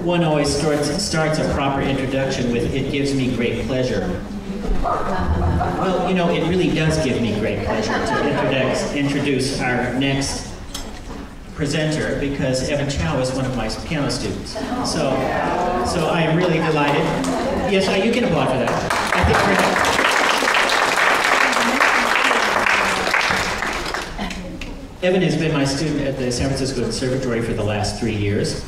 one always starts a proper introduction with, "It gives me great pleasure." Well, you know, it really does give me great pleasure to introduce our next presenter, because Evan Chow is one of my piano students. So I am really delighted. Yes, you can applaud for that. I think Evan has been my student at the San Francisco Conservatory for the last 3 years.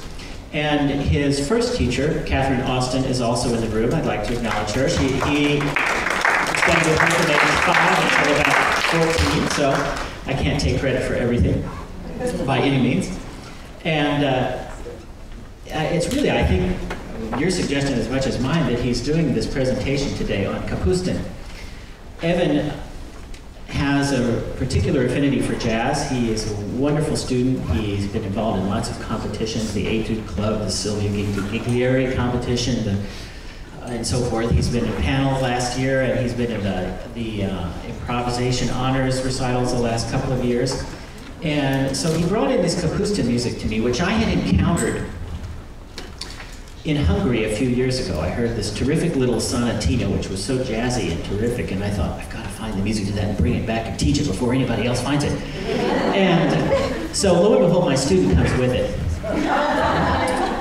And his first teacher, Catherine Austin, is also in the room. I'd like to acknowledge her. He spent with her from age 5 until about 14, so I can't take credit for everything by any means. And it's really, I think, your suggestion as much as mine that he's doing this presentation today on Kapustin. Evan has a particular affinity for jazz. He is a wonderful student. He's been involved in lots of competitions, the Étude Club, the Sylvia Giglieri competition, and so forth. He's been in panel last year, and he's been in the improvisation honors recitals the last couple of years. And so he brought in this Kapustin music to me, which I had encountered in Hungary a few years ago. I heard this terrific little Sonatina, which was so jazzy and terrific, and I thought, I've got to find the music to that and bring it back and teach it before anybody else finds it. And so lo and behold, my student comes with it.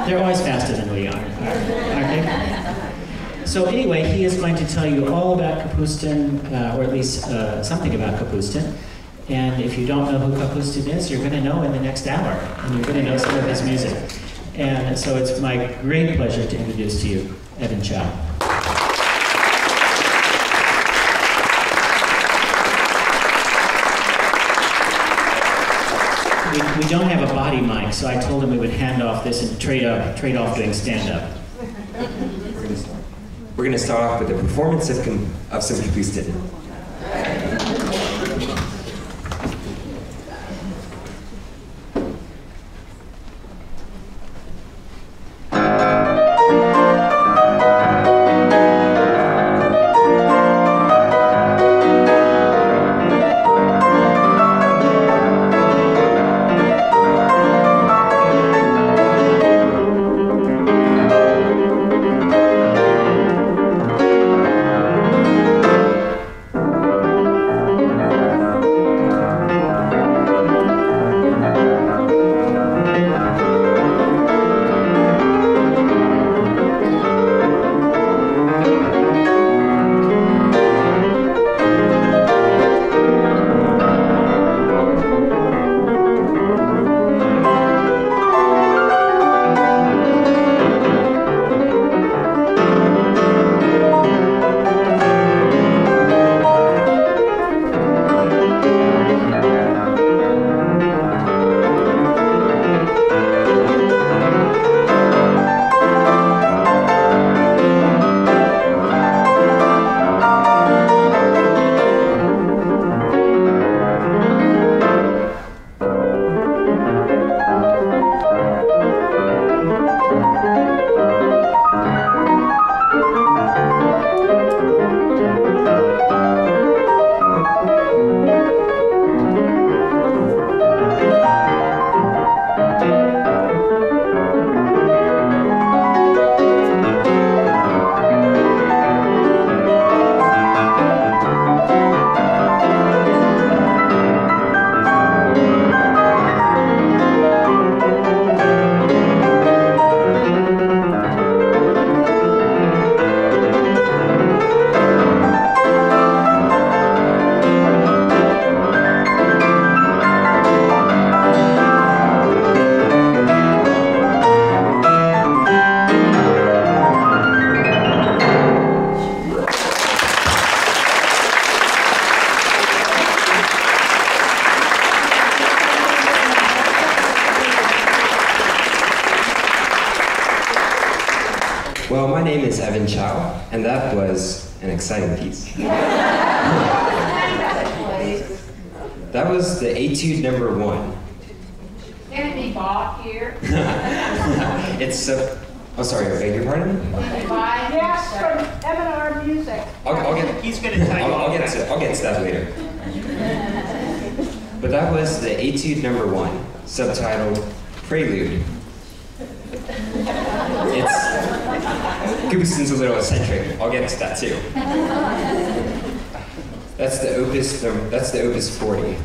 They're always faster than we are, aren't they? So anyway, he is going to tell you all about Kapustin, or at least something about Kapustin. And if you don't know who Kapustin is, you're going to know in the next hour, and you're going to know some of his music. And so it's my great pleasure to introduce to you Evan Chow. We don't have a body mic, so I told him we would hand off this and trade off doing stand-up. We're going to start off with a performance of some Kapustin. Well, my name is Evan Chow, and that was an exciting piece. That was the Étude number 1. Can it be bought here? It's so... Oh, sorry, I beg your pardon? Yes, from M&R Music. I'll get... He's going to tell you I'll get to that later. But that was the Étude number 1, subtitled Prelude. Kapustin's a little eccentric. I'll get to that too. That's the Opus 40.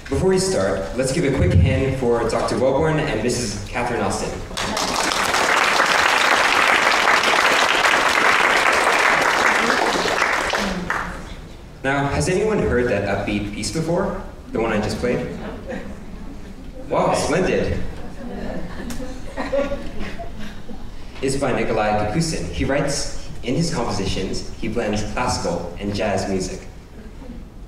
Before we start, let's give a quick hand for Dr. Wellborn and Mrs. Catherine Austin. Now, has anyone heard that upbeat piece before? The one I just played? Wow, splendid. It's by Nikolai Kapustin. He writes, in his compositions, he blends classical and jazz music.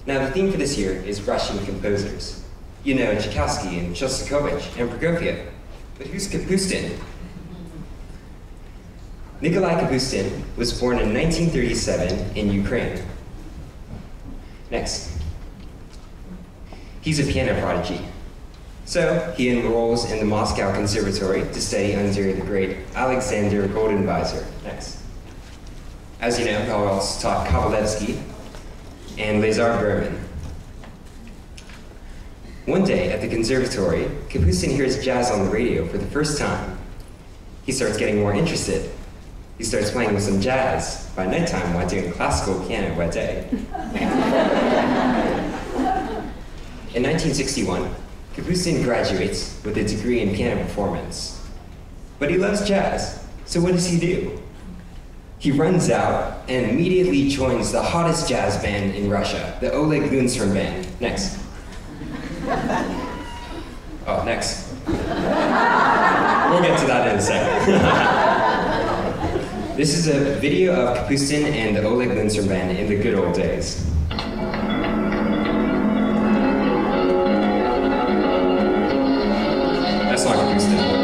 Now, the theme for this year is Russian composers. You know, Tchaikovsky and Shostakovich and Prokofiev. But who's Kapustin? Nikolai Kapustin was born in 1937 in Ukraine. Next. He's a piano prodigy. So, he enrolls in the Moscow Conservatory to study under the great Alexander Goldenweiser. Next. As you know, he also taught Kabalevsky and Lazar Berman. One day at the conservatory, Kapustin hears jazz on the radio for the first time. He starts getting more interested. He starts playing with some jazz by nighttime while doing classical piano by day. In 1961, Kapustin graduates with a degree in piano performance. But he loves jazz, so what does he do? He runs out and immediately joins the hottest jazz band in Russia, the Oleg Lundstrom Band. Next. Oh, next. We'll get to that in a second. This is a video of Kapustin and the Oleg Lundstrom Band in the good old days. That's not Kapustin.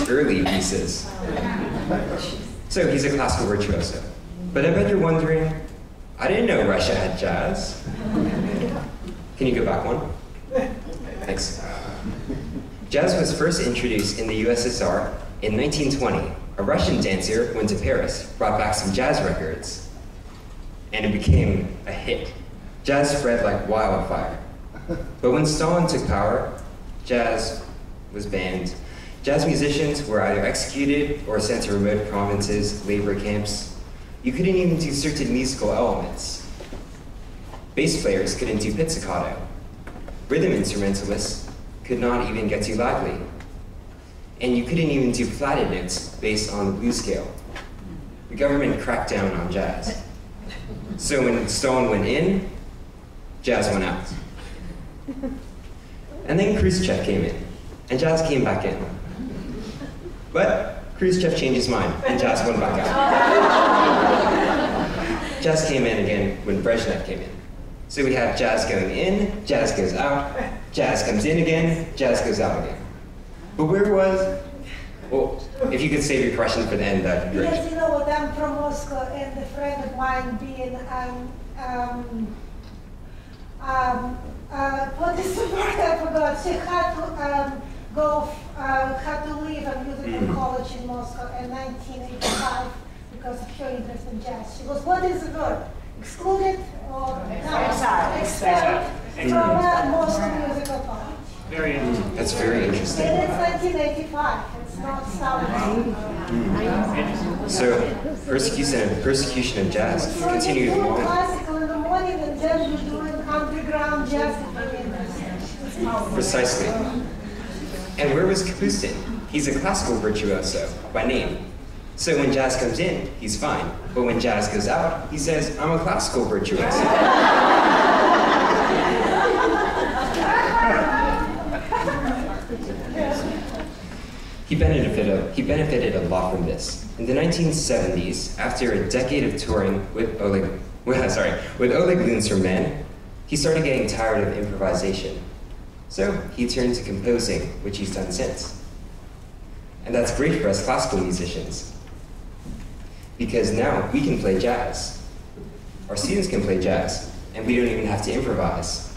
Early pieces. So he's a classical virtuoso. But I bet you're wondering, I didn't know Russia had jazz. Can you go back one? Thanks. Jazz was first introduced in the USSR in 1920. A Russian dancer went to Paris, brought back some jazz records, and it became a hit. Jazz spread like wildfire. But when Stalin took power, jazz was banned. Jazz musicians were either executed or sent to remote provinces, labor camps. You couldn't even do certain musical elements. Bass players couldn't do pizzicato. Rhythm instrumentalists could not even get too lively. And you couldn't even do flatted notes based on the blues scale. The government cracked down on jazz. So when Stalin went in, jazz went out. And then Khrushchev came in, and jazz came back in. But Khrushchev changed his mind, and jazz went back out. Jazz came in again when Brezhnev came in. So we have jazz going in, jazz goes out, jazz comes in again, jazz goes out again. But where was, well, if you could save your question for the end, that'd be great. Yes, you know what, I'm from Moscow, and a friend of mine being, what is the word I forgot? She had to had to leave a musical college in Moscow in 1985 because of her interest in jazz. She was, what is the word? Excluded or expelled from Moscow Musical College. Very interesting. That's very interesting. And it's 1985. It's not Stalinist. So persecution of jazz So continued you do on. classical in the morning and then you're doing underground jazz. Precisely. And where was Kapustin? He's a classical virtuoso by name. So when jazz comes in, he's fine. But when jazz goes out, he says, I'm a classical virtuoso. He benefited a lot from this. In the 1970s, after a decade of touring with Oleg Lundstrom Band, He started getting tired of improvisation, so he turned to composing, which he's done since. And that's great for us classical musicians, because now we can play jazz. Our students can play jazz, and we don't even have to improvise.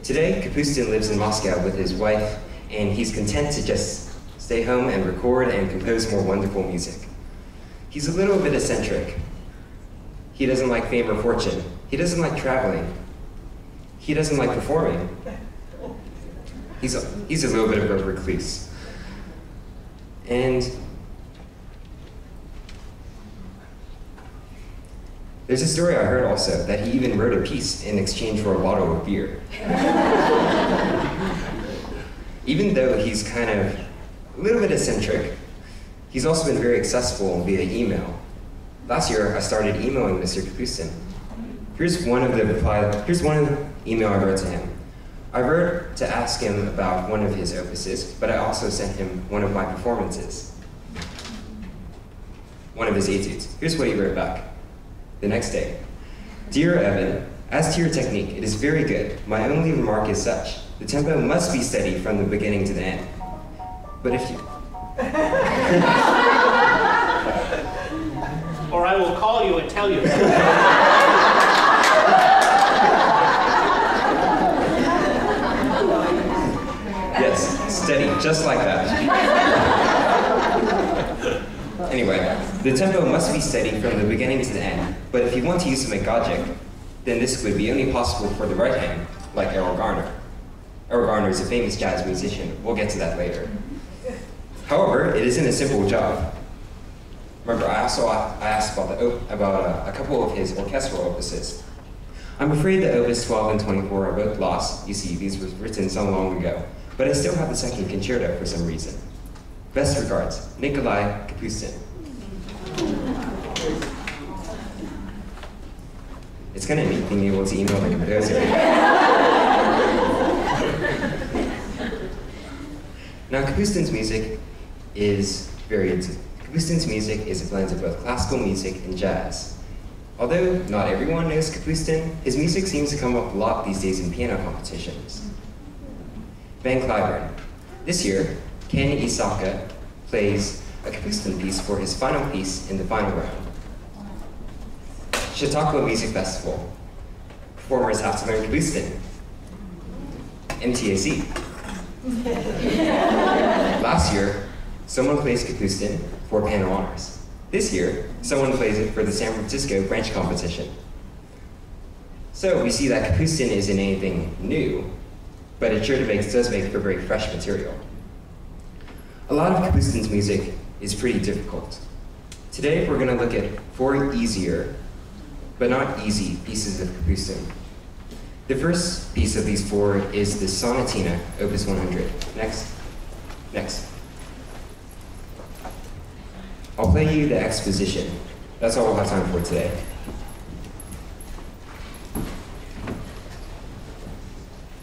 Today, Kapustin lives in Moscow with his wife, and he's content to just stay home and record and compose more wonderful music. He's a little bit eccentric. He doesn't like fame or fortune. He doesn't like traveling. He doesn't like performing. He's a little bit of a recluse. And there's a story I heard also that he even wrote a piece in exchange for a bottle of beer. Even though he's kind of a little bit eccentric, he's also been very accessible via email. Last year, I started emailing Mr. Kapustin. Here's one email I wrote to him. I wrote to ask him about one of his opuses, but I also sent him one of my performances. One of his etudes. Here's what he wrote back. The next day. Dear Evan, as to your technique, it is very good. My only remark is such. The tempo must be steady from the beginning to the end. But if you... Or I will call you and tell you. Yes, steady, just like that. Anyway, the tempo must be steady from the beginning to the end, but if you want to use some magic, then this would be only possible for the right hand, like Errol Garner. Errol Garner is a famous jazz musician. We'll get to that later. However, it isn't a simple job. Remember, I asked about a couple of his orchestral opuses. I'm afraid that Opus 12 and 24 are both lost. You see, these were written so long ago, but I still have the second concerto for some reason. Best regards, Nikolai Kapustin. It's kind of neat being able to email the composer. Now, Kapustin's music is a blend of both classical music and jazz. Although not everyone knows Kapustin, his music seems to come up a lot these days in piano competitions. Van Cliburn. This year, Ken Isaka plays a Kapustin piece for his final piece in the final round. Chautauqua Music Festival. Performers have to learn Kapustin. MTAC. Last year, someone plays Kapustin for piano honors. This year, someone plays it for the San Francisco French competition. So we see that Kapustin isn't anything new, but it sure does make for very fresh material. A lot of Kapustin's music is pretty difficult. Today, we're going to look at 4 easier, but not easy, pieces of Kapustin. The first piece of these 4 is the Sonatina, Opus 100. Next. I'll play you the Exposition. That's all we'll have time for today.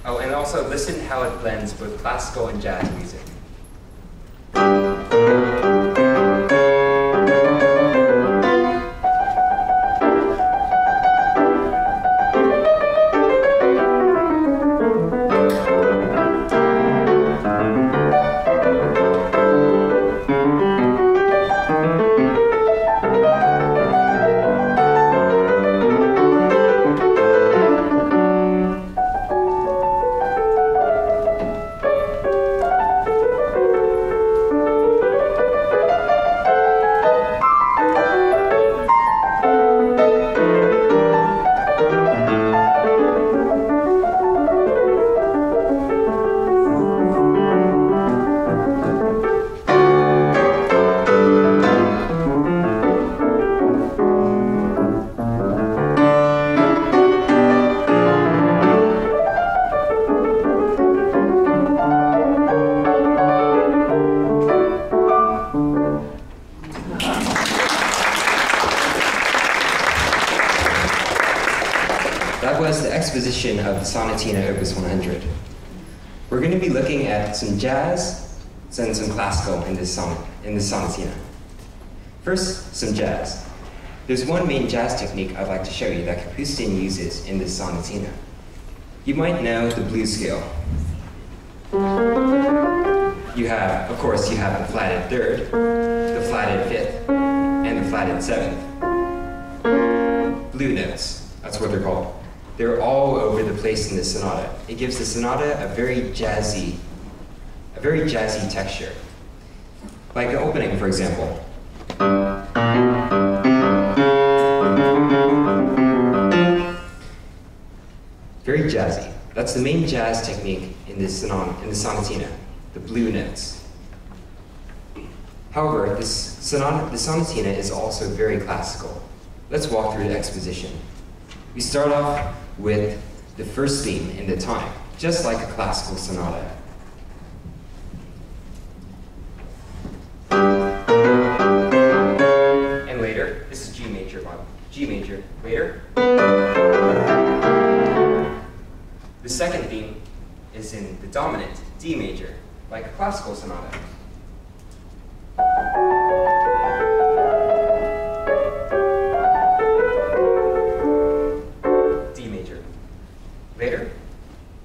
Oh, and also listen how it blends both classical and jazz music. Exposition of the Sonatina, Opus 100. We're going to be looking at some jazz and some classical in this Sonatina. First, some jazz. There's one main jazz technique I'd like to show you that Kapustin uses in this sonatina. You might know the blues scale. You have, of course, you have the flatted third, the flatted fifth, and the flatted seventh. Blue notes, that's what they're called. They're all over the place in the sonata. It gives the sonata a very jazzy texture. Like the opening, for example. Very jazzy. That's the main jazz technique in the sonatina, the blue notes. However, the sonatina is also very classical. Let's walk through the exposition. We start off with the first theme in the time, just like a classical sonata. And later, this is G major, later. The second theme is in the dominant, D major, like a classical sonata. D major. Later,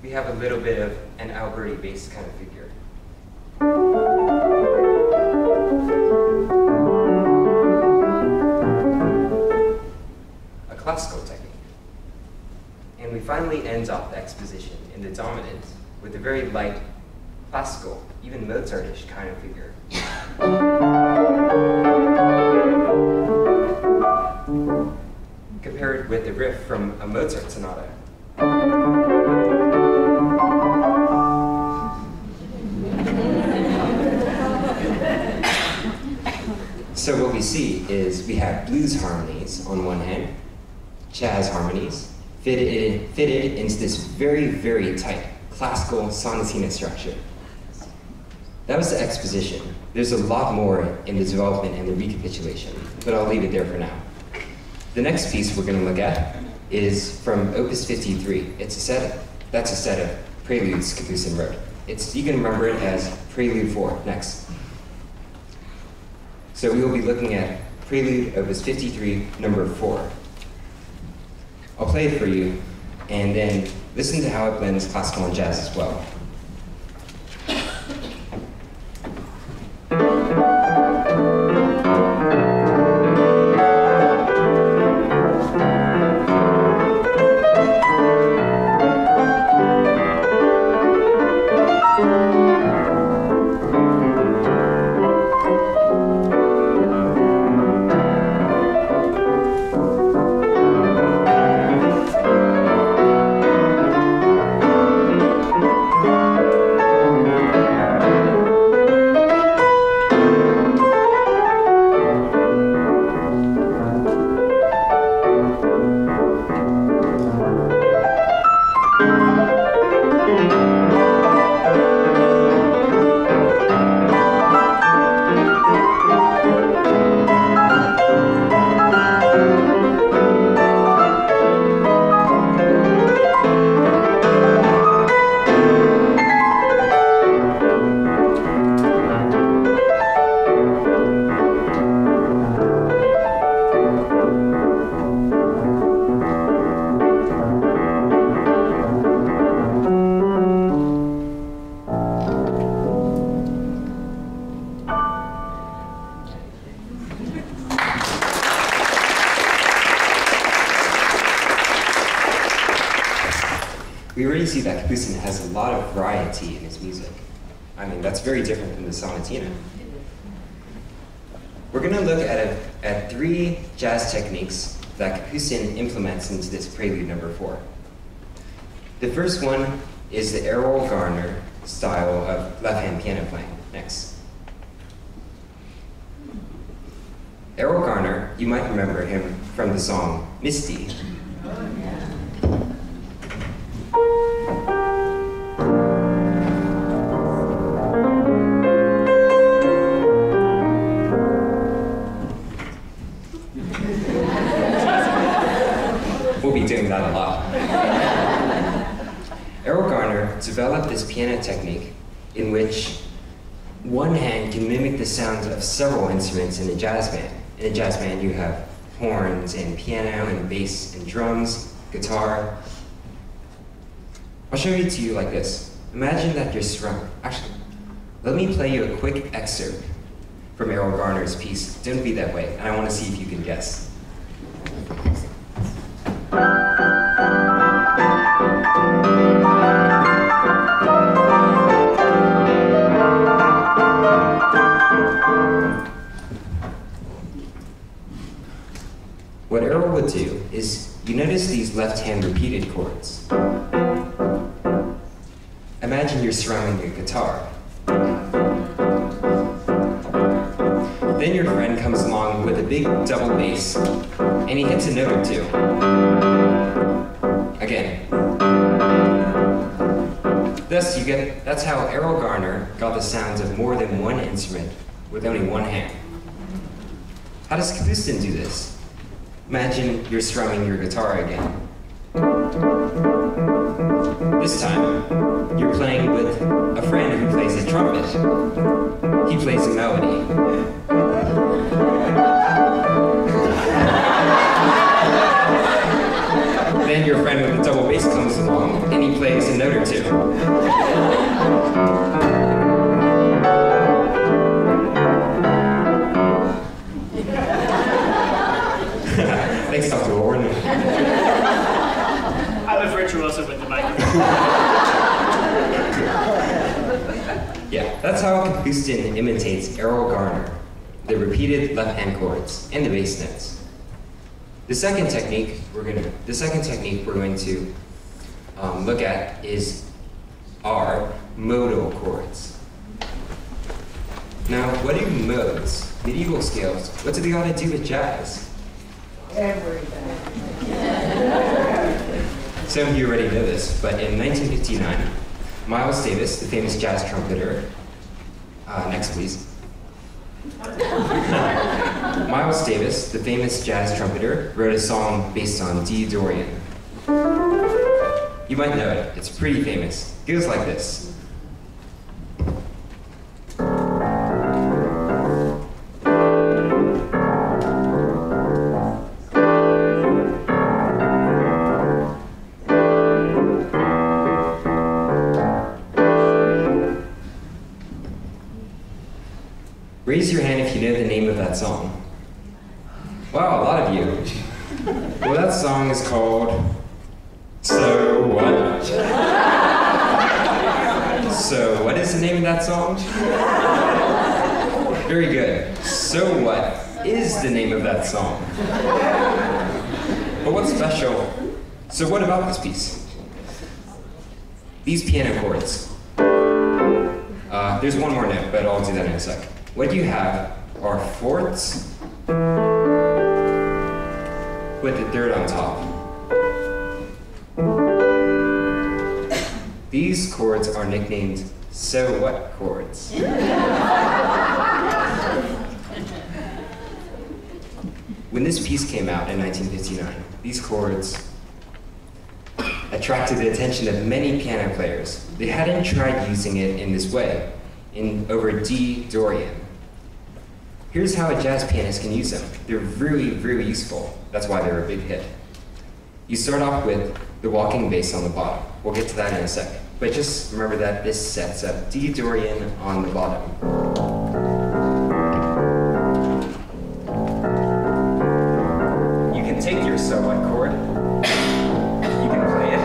we have a little bit of an Alberti bass kind of figure. A classical technique. And we finally end off the exposition in the dominant with a very light, classical, even Mozartish kind of figure. Compared with the riff from a Mozart sonata. So what we see is we have blues harmonies on one hand, jazz harmonies, fitted into this very, very tight classical sonatina structure. That was the exposition. There's a lot more in the development and the recapitulation, but I'll leave it there for now. The next piece we're going to look at is from Opus 53. That's a set of preludes Kapustin wrote. You can remember it as Prelude 4 next. So we will be looking at Prelude Opus 53, number 4. I'll play it for you, and then listen to how it blends classical and jazz as well. We already see that Kapustin has a lot of variety in his music. I mean, that's very different than the sonatina. We're going to look at 3 jazz techniques that Kapustin implements into this Prelude number 4. The first one is the Errol Garner style of left-hand piano playing. Next. Errol Garner, you might remember him from the song Misty. We'll be doing that a lot. Errol Garner developed this piano technique in which one hand can mimic the sounds of several instruments in a jazz band. In a jazz band, you have horns and piano and bass and drums, guitar. I'll show it to you like this. Imagine that you're surrounded. Actually, let me play you a quick excerpt from Errol Garner's piece, Don't Be That Way, and I want to see if you can guess. What Errol would do is, you notice these left-hand repeated chords. Imagine you're strumming your guitar. Then your friend comes along with a big double bass, and he hits a note or two. Again. Thus, that's how Errol Garner got the sounds of more than one instrument with only one hand. How does Kapustin do this? Imagine you're strumming your guitar again. This time, you're playing with a friend who plays a trumpet. He plays a melody. Then your friend with the double bass comes along and he plays a note or two. Thanks, Dr. Warren. I'm a virtuoso with the microphone. Yeah, that's how Kapustin imitates Errol Garner, the repeated left-hand chords and the bass notes. The second technique we're going to look at is our modal chords. Now, what do modes, medieval scales, what do they got to do with jazz? Everything. Some of you already know this, but in 1959, Miles Davis, the famous jazz trumpeter, next please. Miles Davis, the famous jazz trumpeter, wrote a song based on D Dorian. You might know it, it's pretty famous. It goes like this. Raise your hand if you know the name of that song. Wow, a lot of you. Well, that song is called So What? So, what is the name of that song? Very good. So What is the name of that song? But what's special? So what about this piece? These piano chords. There's one more note, but I'll do that in a sec. What you have are fourths with the third on top. These chords are nicknamed so what chords. When this piece came out in 1959, these chords attracted the attention of many piano players. They hadn't tried using it in this way, over D Dorian. Here's how a jazz pianist can use them. They're really, really useful. That's why they're a big hit. You start off with the walking bass on the bottom. We'll get to that in a second. But just remember that this sets up D Dorian on the bottom. You can take your so what chord, you can play it,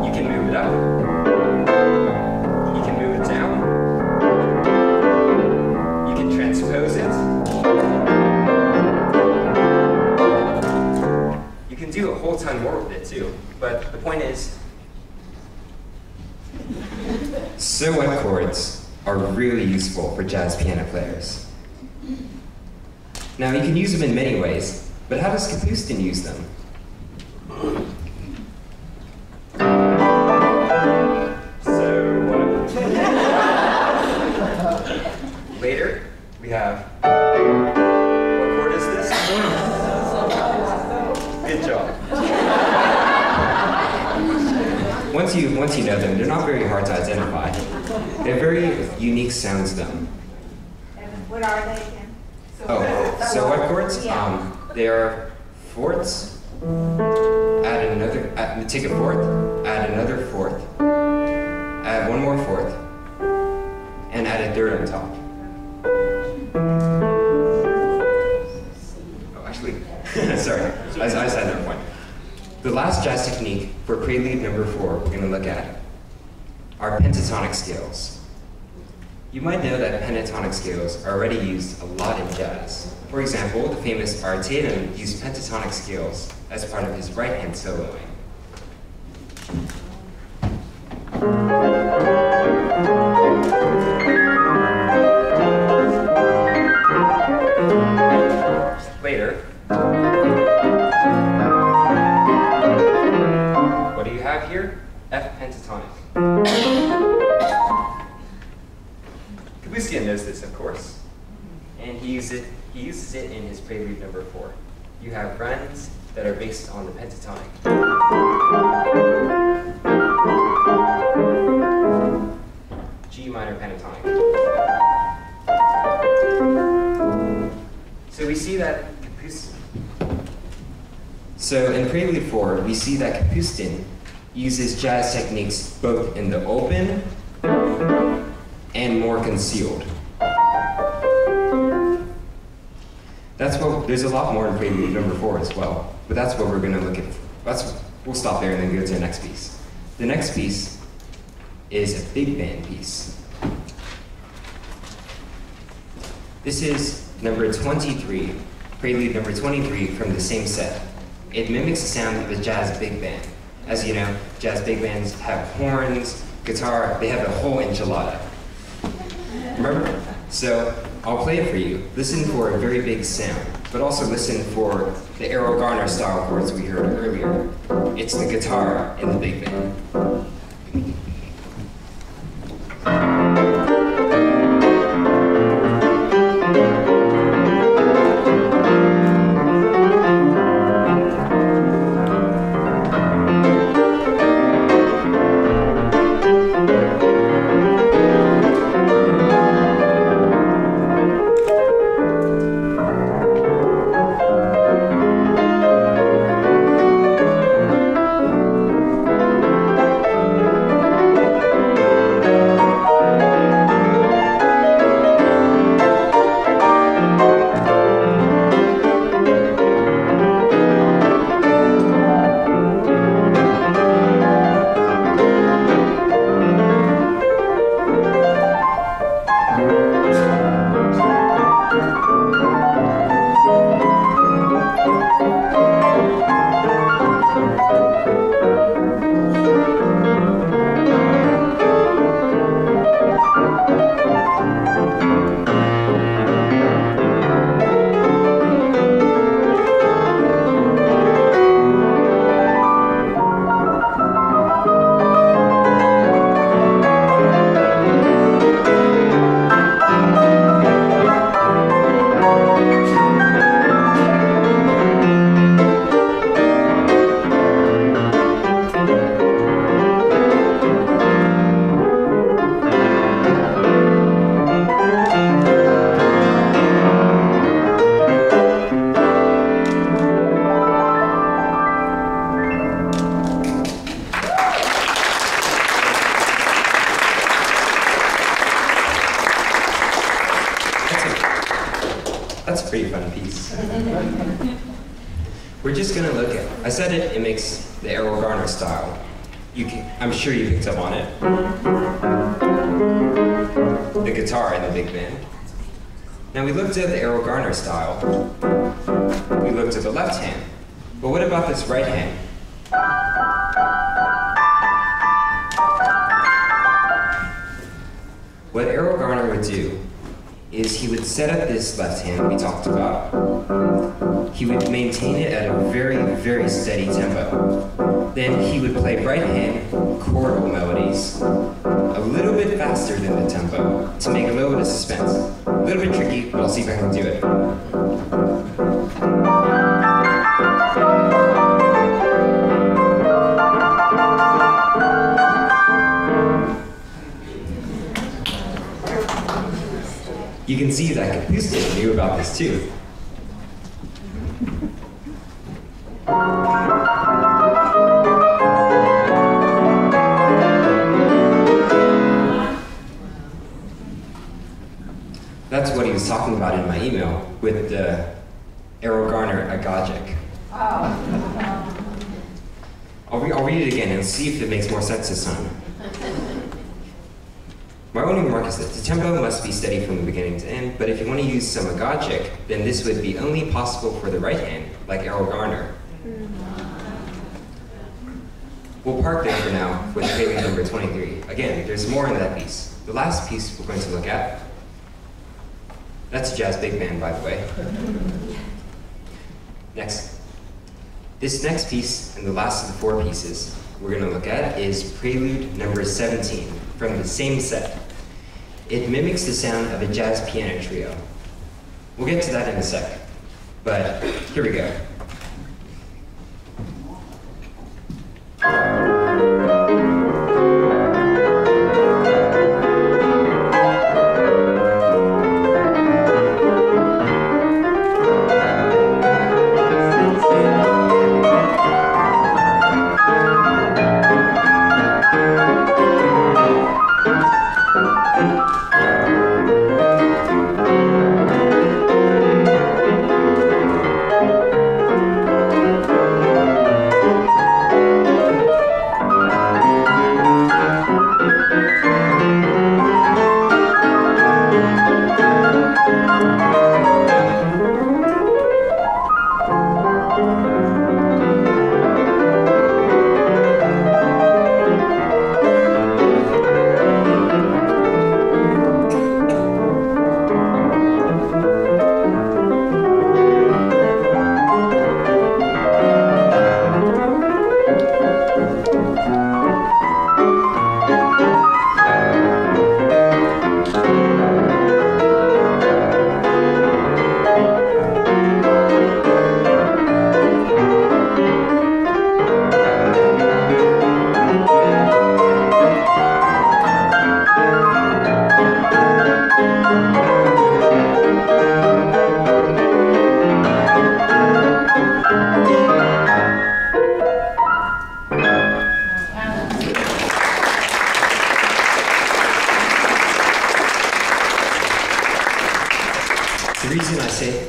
you can move it up, you can move it down, you can transpose it, you can do a whole ton more with it too. But the point is, so what chords are really useful for jazz piano players. Now, you can use them in many ways, but how does Kapustin use them? So what? Later, we have, what chord is this? Good job. Once you know them, they're not very hard to identify. They have very unique sounds to them. And what are they again? Oh, so what chords? They are fourths, add another, take a fourth, add another fourth, add one more fourth, and add a third on top. Oh, actually, sorry, I just had another point. The last jazz technique for Prelude number 4 we're going to look at are pentatonic scales. You might know that pentatonic scales are already used a lot in jazz. For example, the famous Tatum used pentatonic scales as part of his right-hand soloing. Later, what do you have here? F pentatonic. Kapustin knows this, of course, and he uses it in his Prelude number 4. You have runs that are based on the pentatonic. G minor pentatonic. So we see that in Prelude 4, we see that Kapustin uses jazz techniques both in the open and more concealed. There's a lot more in Prelude number 4 as well, but that's what we're going to look at. We'll stop there and then go to the next piece. The next piece is a big band piece. This is number 23, Prelude number 23 from the same set. It mimics the sound of a jazz big band. As you know, jazz big bands have horns, guitar, they have a whole enchilada. Remember? So I'll play it for you. Listen for a very big sound, but also listen for the Errol Garner style chords we heard earlier. It's the guitar in the big band. That's a pretty fun piece. We're just going to look at, I said it makes the Errol Garner style. I'm sure you picked up on it. The guitar in the big band. Now we looked at the Errol Garner style. We looked at the left hand. But what about this right hand? What Errol Garner would do is he would set up this left hand we talked about. He would maintain it at a very, very steady tempo. Then he would play right hand chordal melodies a little bit faster than the tempo to make a little bit of suspense. A little bit tricky, but I'll see if I can do it. You You can see that Kapustin knew about this too. That's what he was talking about in my email with the Errol Garner agogic. I'll read it again and see if it makes more sense this time. My only remark is that the tempo must be steady from the beginning to end, but if you want to use some agogic, then this would be only possible for the right hand, like Errol Garner. We'll park there for now with Prelude number 23. Again, there's more in that piece. The last piece we're going to look at, that's a jazz big band, by the way. Next. This next piece, and the last of the 4 pieces we're going to look at, is Prelude number 17 from the same set. It mimics the sound of a jazz piano trio. We'll get to that in a sec, but here we go.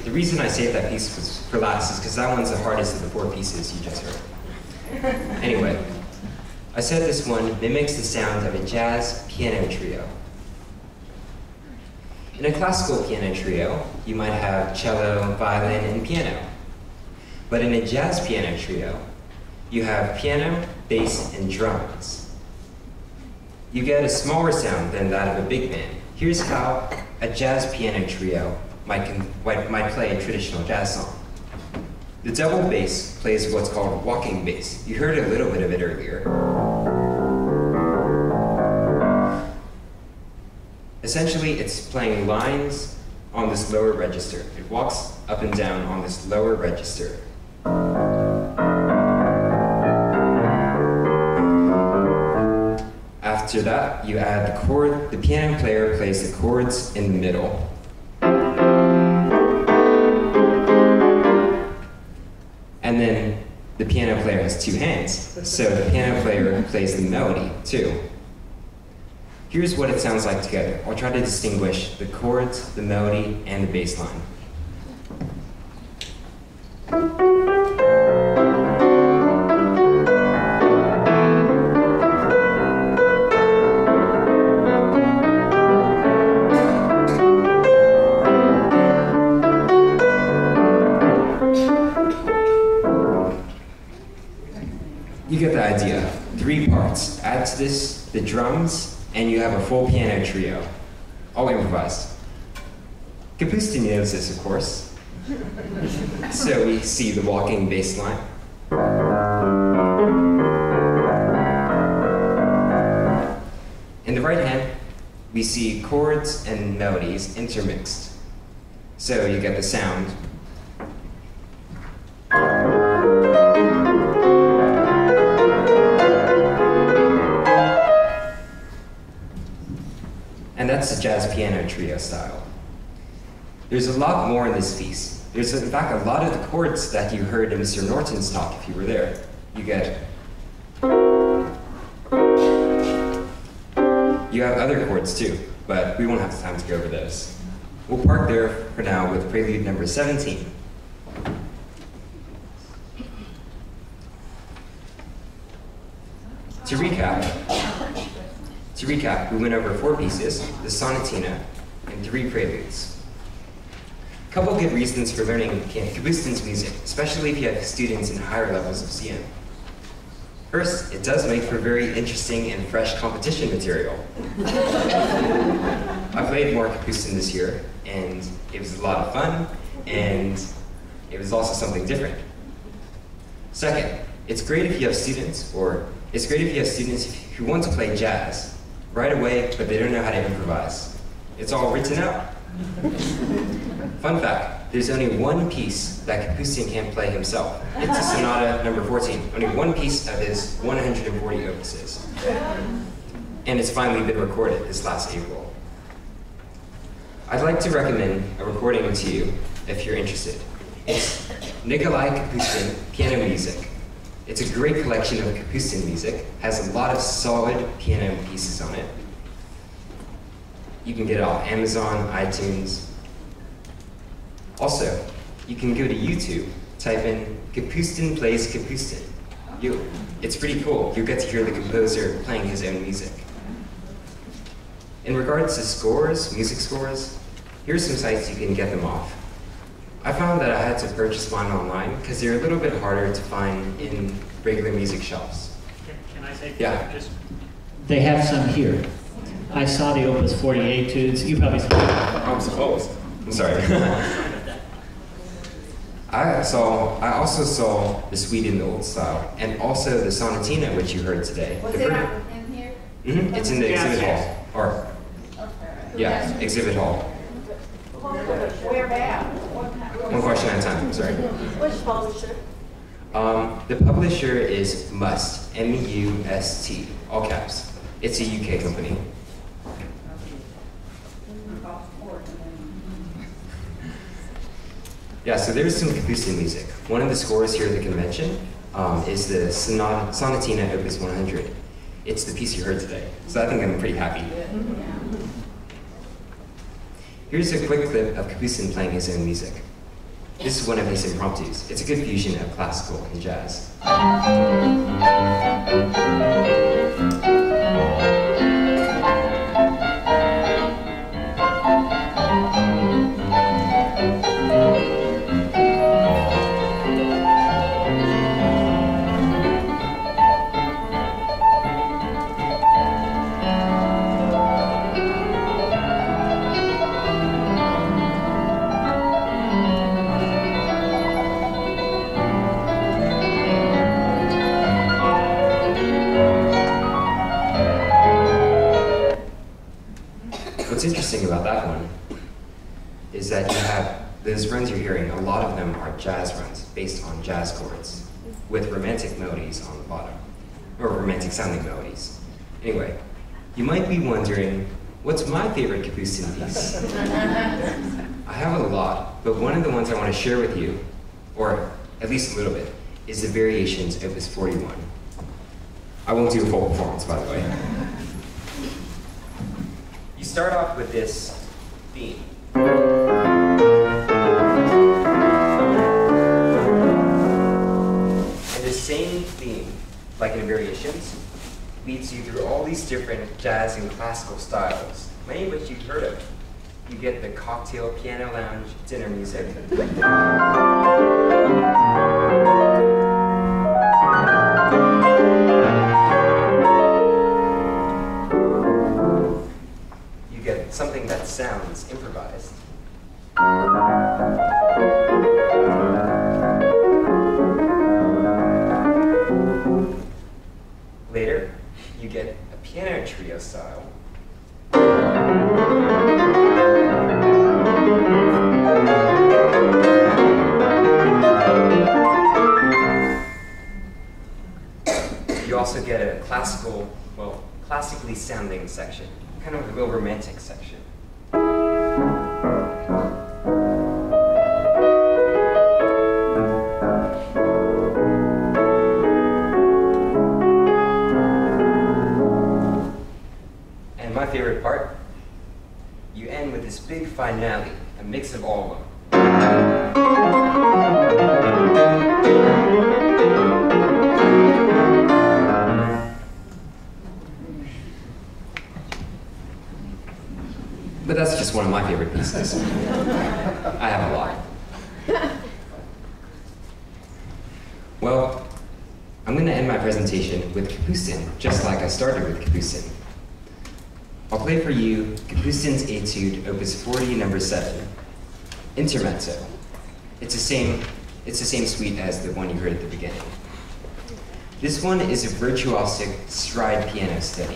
The reason I saved that piece was for last is because that one's the hardest of the 4 pieces you just heard. Anyway, I said this one mimics the sound of a jazz piano trio. In a classical piano trio, you might have cello, violin, and piano. But in a jazz piano trio, you have piano, bass, and drums. You get a smaller sound than that of a big band. Here's how a jazz piano trio might play a traditional jazz song. The double bass plays what's called walking bass. You heard a little bit of it earlier. Essentially, it's playing lines on this lower register. It walks up and down on this lower register. After that, you add the chord. The piano player plays the chords in the middle. And then the piano player has 2 hands, so the piano player plays the melody too. Here's what it sounds like together. I'll try to distinguish the chords, the melody, and the bass line. You get the idea. 3 parts. Add to this the drums, and you have a full piano trio, all improvised. Kapustin knows this, of course. So we see the walking bass line. In the right hand, we see chords and melodies intermixed. So you get the sound. And that's the jazz piano trio style. There's a lot more in this piece. There's, in fact, a lot of the chords that you heard in Mr. Norton's talk, if you were there. You get... You have other chords too, but we won't have the time to go over those. We'll park there for now with Prelude number 17. To recap, we went over 4 pieces, the Sonatina, and 3 Preludes. A couple good reasons for learning Kapustin's music, especially if you have students in higher levels of CM. First, it does make for very interesting and fresh competition material. I played more Kapustin this year, and it was a lot of fun, and it was also something different. Second, it's great if you have students who want to play jazz right away, but they don't know how to improvise. It's all written out. Fun fact, there's only one piece that Kapustin can't play himself. It's a Sonata number 14, only one piece of his 140 opuses. And it's finally been recorded this last April. I'd like to recommend a recording to you if you're interested. It's Nikolai Kapustin Piano Music. It's a great collection of Kapustin music, has a lot of solid piano pieces on it. You can get it off Amazon, iTunes. Also, you can go to YouTube, type in Kapustin plays Kapustin. It's pretty cool. You'll get to hear the composer playing his own music. In regards to scores, music scores, here's some sites you can get them off. I found that I had to purchase mine online because they're a little bit harder to find in regular music shops. Can I say? Yeah. Just... They have some here. I saw the Opus 48 Etudes. You probably saw them. I'm supposed. I'm sorry. I also saw the Sweden Old Style and also the Sonatina, which you heard today. Was it in here? Mm-hmm. It's in the exhibit hall. Or, yeah, exhibit hall. Where at? One question at a time, sorry. Which publisher? The publisher is Must, M-U-S-T, all caps. It's a UK company. Yeah, so there's some Kapustin music. One of the scores here at the convention is the Sonatina Opus 100. It's the piece you heard today, so I think I'm pretty happy. Here's a quick clip of Kapustin playing his own music. This is one of his impromptus. It's a good fusion of classical and jazz. What's interesting about that one is that you have those runs you're hearing, a lot of them are jazz runs based on jazz chords with romantic melodies on the bottom, or romantic sounding melodies. Anyway, you might be wondering, what's my favorite Kapustin piece? I have a lot, but one of the ones I want to share with you, or at least a little bit, is the Variations Opus 41. I won't do a full performance, by the way. You start off with this theme. And the same theme, like in Variations, leads you through all these different jazz and classical styles, many of which you've heard of. You get the cocktail, piano lounge, dinner music. You get something that sounds improvised. Later, you get a piano trio style. You also get a classical, well, classically sounding section, kind of a real romantic section. my favorite part? You end with this big finale, a mix of all of them. But that's just one of my favorite pieces. I have a lot. Well, I'm going to end my presentation with Kapustin, just like I started with Kapustin. I'll play for you Kapustin's Étude, Opus 40, number 7, Intermezzo. It's the same suite as the one you heard at the beginning. This one is a virtuosic stride piano study.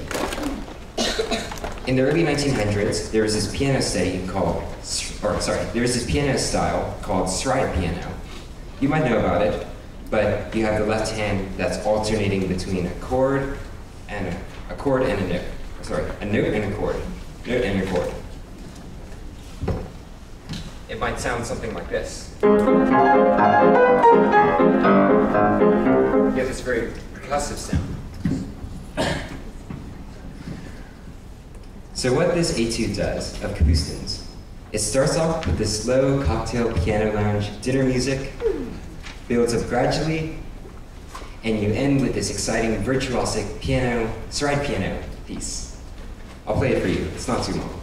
In the early 1900s, there was this piano piano style called stride piano. You might know about it, but you have the left hand that's alternating between a chord and a note. A note and a chord. Note and a chord. It might sound something like this. You get this very percussive sound. So what this Étude does of Kapustin's, it starts off with the slow cocktail piano lounge dinner music, builds up gradually, and you end with this exciting virtuosic piano, stride piano piece. I'll play it for you, it's not too long.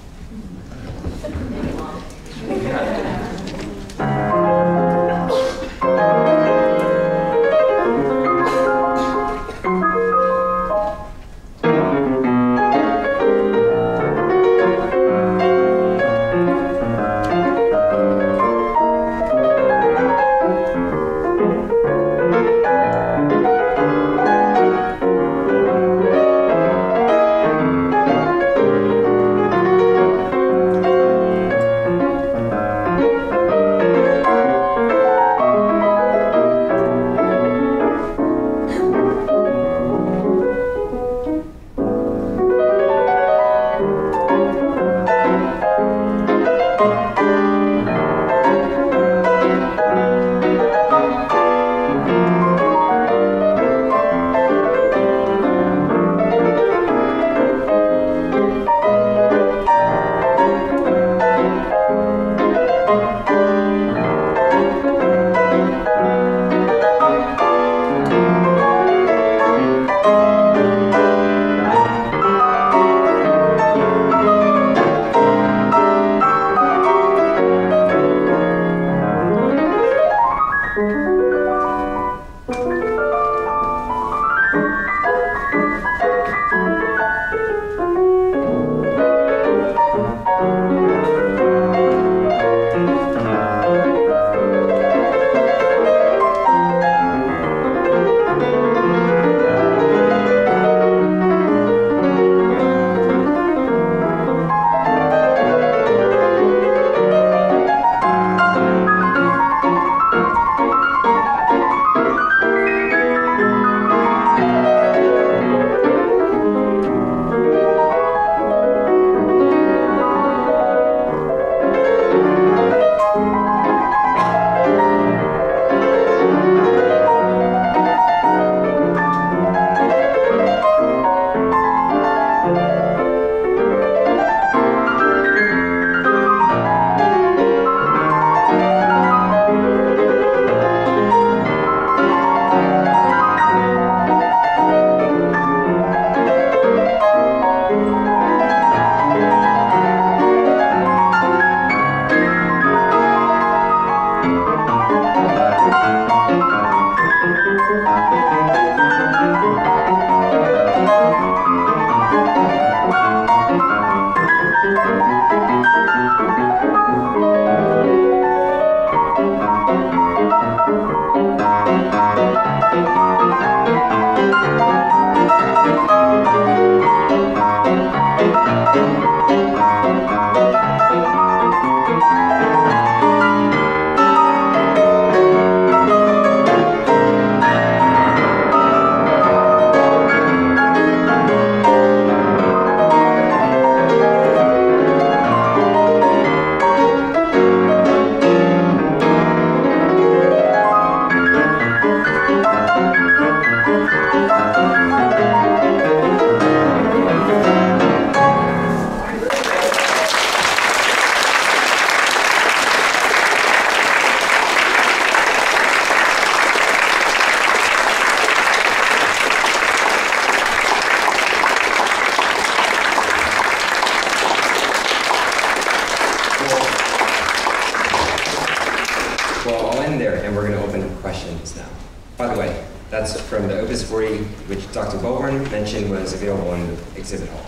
questions now. By the way, that's from the Opus 40, which Dr. Bulborn mentioned was available in the exhibit hall.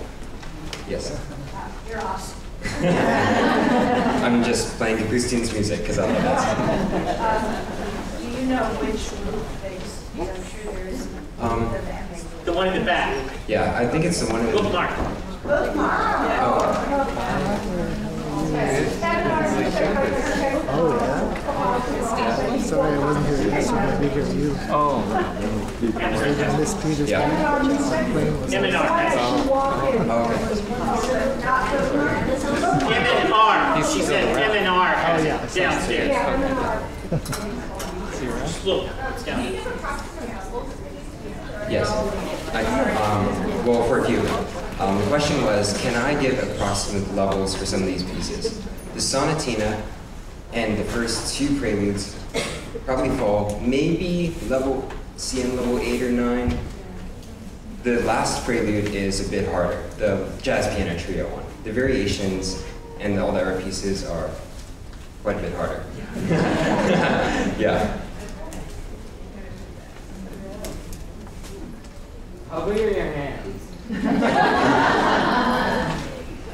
Yes? You're awesome. I'm just playing Kapustin's music because I love it. Do you know which group face? I'm sure there is. The one in the back. Yeah, I think it's the one in the... Bookmark. Oh, yeah? Sorry, I wasn't here yesterday. I'll be here you. Oh. Miss Peters. Yeah. M&R. Okay. M&R. She said M&R. Oh, yeah. Downstairs. Just look. It's down. Yes. Well, for a few. The question was, can I give approximate levels for some of these pieces? The Sonatina and the first two Preludes probably fall maybe level CM level 8 or 9. The last Prelude is a bit harder, the jazz piano trio one. The variations and all the other pieces are quite a bit harder. Yeah. How big are your hands?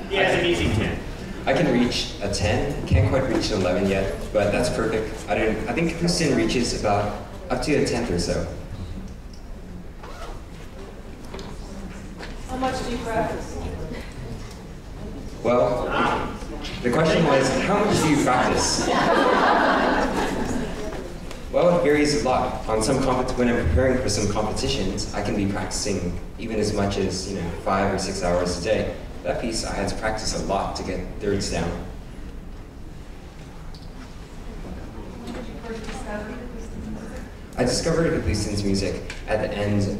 He has an easy 10. I can reach a 10, can't quite reach an 11 yet, but that's perfect. I think Kapustin reaches about up to a 10th or so. How much do you practice? Well, the question was, how much do you practice? Well, it varies a lot. On some when I'm preparing for some competitions, I can be practicing even as much as 5 or 6 hours a day. That piece, I had to practice a lot to get thirds down. I discovered Kapustin's music at the end,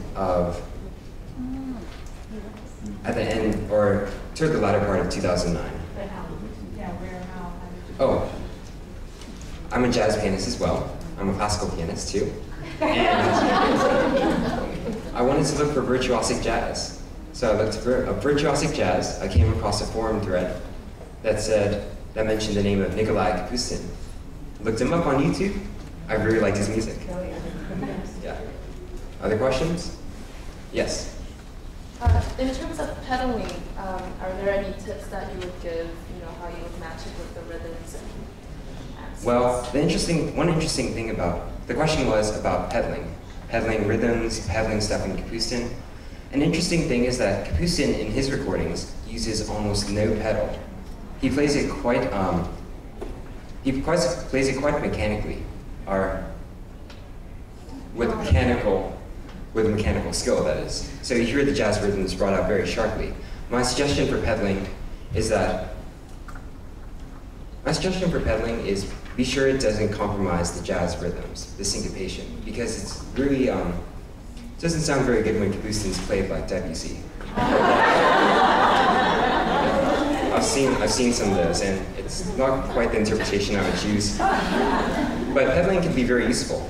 or toward the latter part of 2009. Oh, I'm a jazz pianist as well. I'm a classical pianist too. And I wanted to look for virtuosic jazz. So I looked for a virtuosic jazz. I came across a forum thread that mentioned the name of Nikolai Kapustin. Looked him up on YouTube. I really liked his music. Yeah. Other questions? Yes. In terms of pedaling, are there any tips that you would give, how you would match it with the rhythms and accents? Well, one interesting thing about, the question was about pedaling rhythms, pedaling stuff in Kapustin. An interesting thing is that Kapustin, in his recordings, uses almost no pedal. He plays it quite mechanically, or with mechanical skill, that is. So you hear the jazz rhythms brought out very sharply. My suggestion for pedaling is be sure it doesn't compromise the jazz rhythms, the syncopation, because it's really, doesn't sound very good when Kapustin's played like Debussy. I've seen some of those, and it's not quite the interpretation I would choose. But pedaling can be very useful,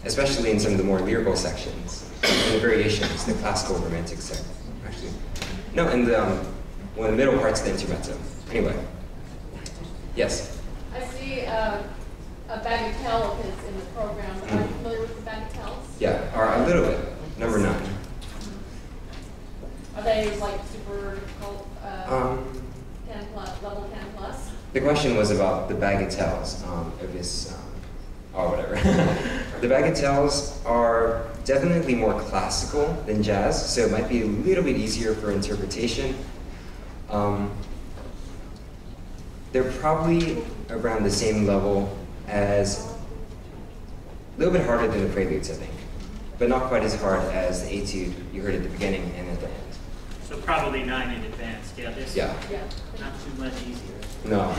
especially in some of the more lyrical sections, and the variations, the classical romantic section, actually. No, and one of the middle parts of the Intermezzo. Anyway, yes? I see a bagatelle of his in the program. Are you familiar with the bagatelles? Yeah, or a little bit. Number 9. Are they like super difficult, 10 plus, level 10 plus? The question was about the bagatelles of his, or whatever. The bagatelles are definitely more classical than jazz, so it might be a little bit easier for interpretation. They're probably around the same level as, a little bit harder than the Preludes, I think, but not quite as hard as the Étude you heard at the beginning and at the end. So probably 9 in advance. Yeah, this Yeah. not too much easier. No.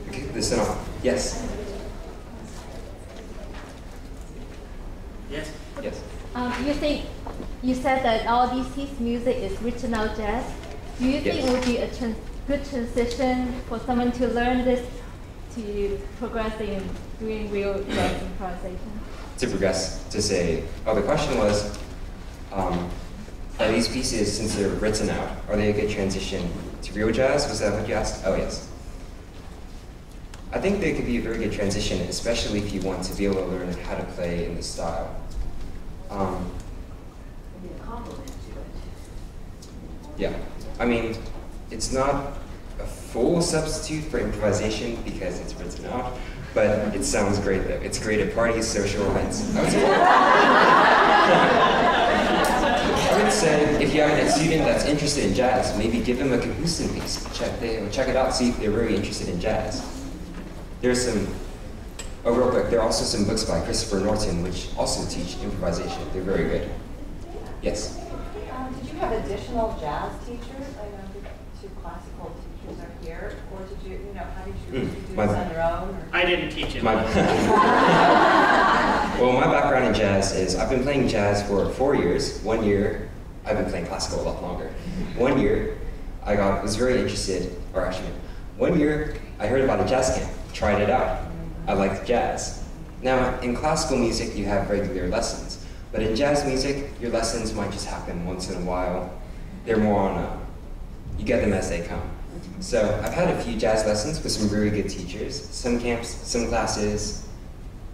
Okay, this and all. Yes? Yes? Yes. You said that all his music is written out jazz. Do you think it would be a good transition for someone to learn this to progress in doing real jazz improvisation? To progress, to say, the question was, are these pieces, since they're written out, are they a good transition to real jazz? Was that what you asked? Oh, yes. I think they could be a very good transition, especially if you want to be able to learn how to play in the style. Yeah, I mean, it's not a full substitute for improvisation because it's written out, but it sounds great though. It's great at parties, social events. I would say if you have a student that's interested in jazz, maybe give them a Kapustin piece. Check it out, see if they're really interested in jazz. There's some, oh real quick, there are also some books by Christopher Norton which also teach improvisation. They're very good. Yes? Did you have additional jazz teachers? I know the two classical teachers are here. Or did you, how did you do this on your own? Or? I didn't teach him. Well, my background in jazz is I've been playing jazz for 4 years. 1 year, I've been playing classical a lot longer. 1 year, I was very interested, or actually, 1 year, I heard about a jazz camp, tried it out. I liked jazz. Now, in classical music, you have regular lessons. But in jazz music, your lessons might just happen once in a while. They're more on you get them as they come. So I've had a few jazz lessons with some really good teachers, some camps, some classes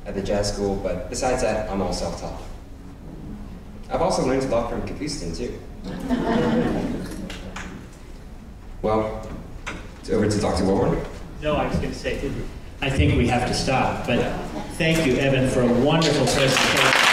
at the jazz school, but besides that, I'm all self-taught. I've also learned a lot from Kapustin too. Well, it's over to Dr. Warren. No, I was going to say, I think we have to stop, but thank you, Evan, for a wonderful presentation.